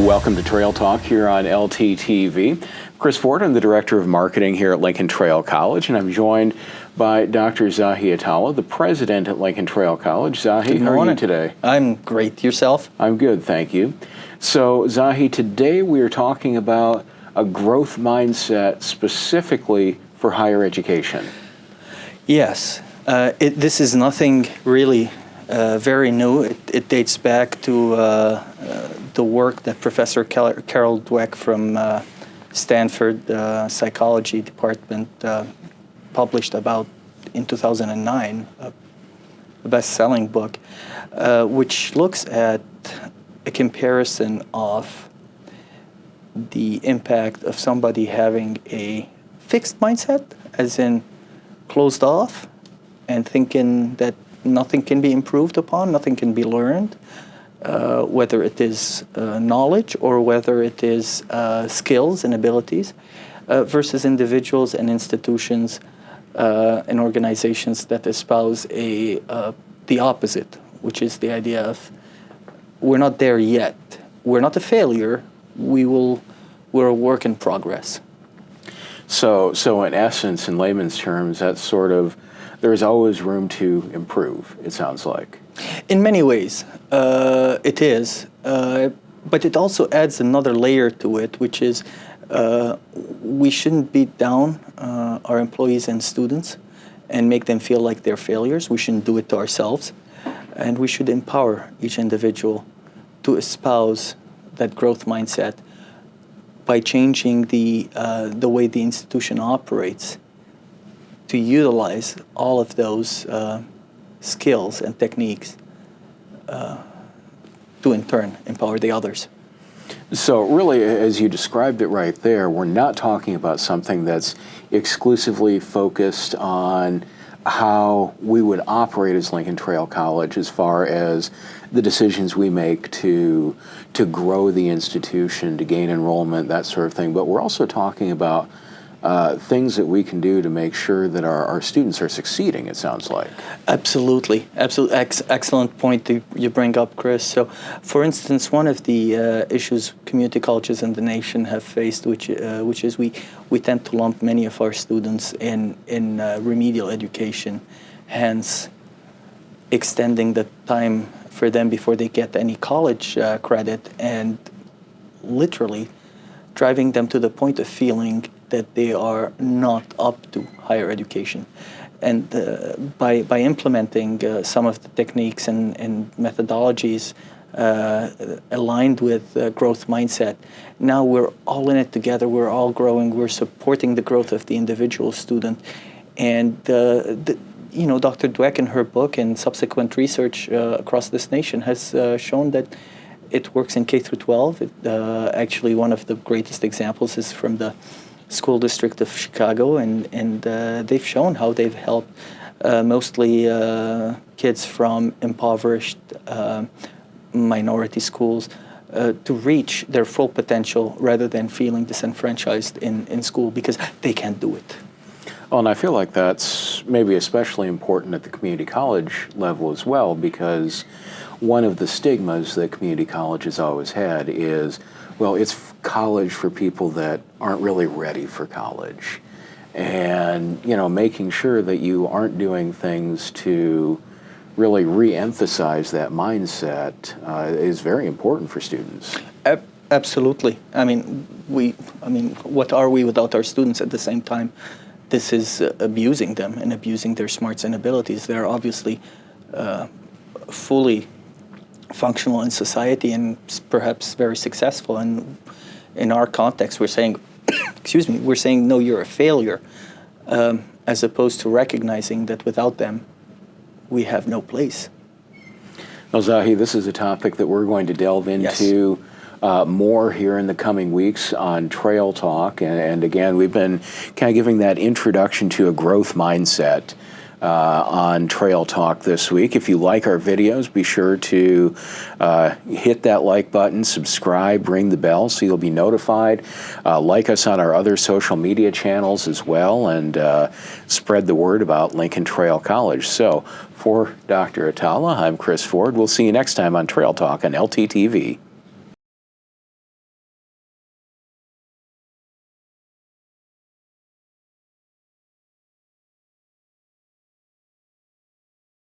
Welcome to Trail Talk here on LTTV. Chris Forde, I'm the Director of Marketing here at Lincoln Trail College, and I'm joined by Dr. Zahi Atallah, the President at Lincoln Trail College. Zahi, how are you today? I'm great. Yourself? I'm good, thank you. So, Zahi, today we are talking about a growth mindset specifically for higher education. Yes. This is nothing really very new. It dates back to the work that Professor Carol Dweck from Stanford Psychology Department published about in 2009, a best-selling book, which looks at a comparison of the impact of somebody having a fixed mindset, as in closed off and thinking that nothing can be improved upon, nothing can be learned, whether it is knowledge or whether it is skills and abilities, versus individuals and institutions and organizations that espouse the opposite, which is the idea of we're not there yet. We're not a failure. We're a work in progress. So in essence, in layman's terms, that's sort of, there's always room to improve, it sounds like. In many ways, it is. But it also adds another layer to it, which is we shouldn't beat down our employees and students and make them feel like they're failures. We shouldn't do it to ourselves. And we should empower each individual to espouse that growth mindset by changing the way the institution operates, to utilize all of those skills and techniques to in turn empower the others. So really, as you described it right there, we're not talking about something that's exclusively focused on how we would operate as Lincoln Trail College as far as the decisions we make to grow the institution, to gain enrollment, that sort of thing. But we're also talking about things that we can do to make sure that our students are succeeding, it sounds like. Absolutely. Excellent point you bring up, Chris. So, for instance, one of the issues community colleges in the nation have faced, which is we tend to lump many of our students in remedial education, hence extending the time for them before they get any college credit, and literally driving them to the point of feeling that they are not up to higher education. And by implementing some of the techniques and methodologies aligned with growth mindset, now we're all in it together, we're all growing, we're supporting the growth of the individual student. And Dr. Dweck in her book and subsequent research across this nation has shown that it works in K through 12. Actually, one of the greatest examples is from the School District of Chicago, and they've shown how they've helped mostly kids from impoverished minority schools to reach their full potential rather than feeling disenfranchised in school because they can't do it. Well, and I feel like that's maybe especially important at the community college level as well, because one of the stigmas that community colleges always had is, well, it's college for people that aren't really ready for college. And, making sure that you aren't doing things to really re-emphasize that mindset is very important for students. Absolutely. What are we without our students at the same time? This is abusing them and abusing their smarts and abilities. They're obviously fully functional in society and perhaps very successful. And in our context, we're saying, we're saying, no, you're a failure, as opposed to recognizing that without them, we have no place. Well, Zahi, this is a topic that we're going to delve into more here in the coming weeks on Trail Talk. And again, we've been kind of giving that introduction to a growth mindset on Trail Talk this week. If you like our videos, be sure to hit that like button, subscribe, ring the bell so you'll be notified. Like us on our other social media channels as well, and spread the word about Lincoln Trail College. So for Dr. Atallah, I'm Chris Forde. We'll see you next time on Trail Talk on LTTV.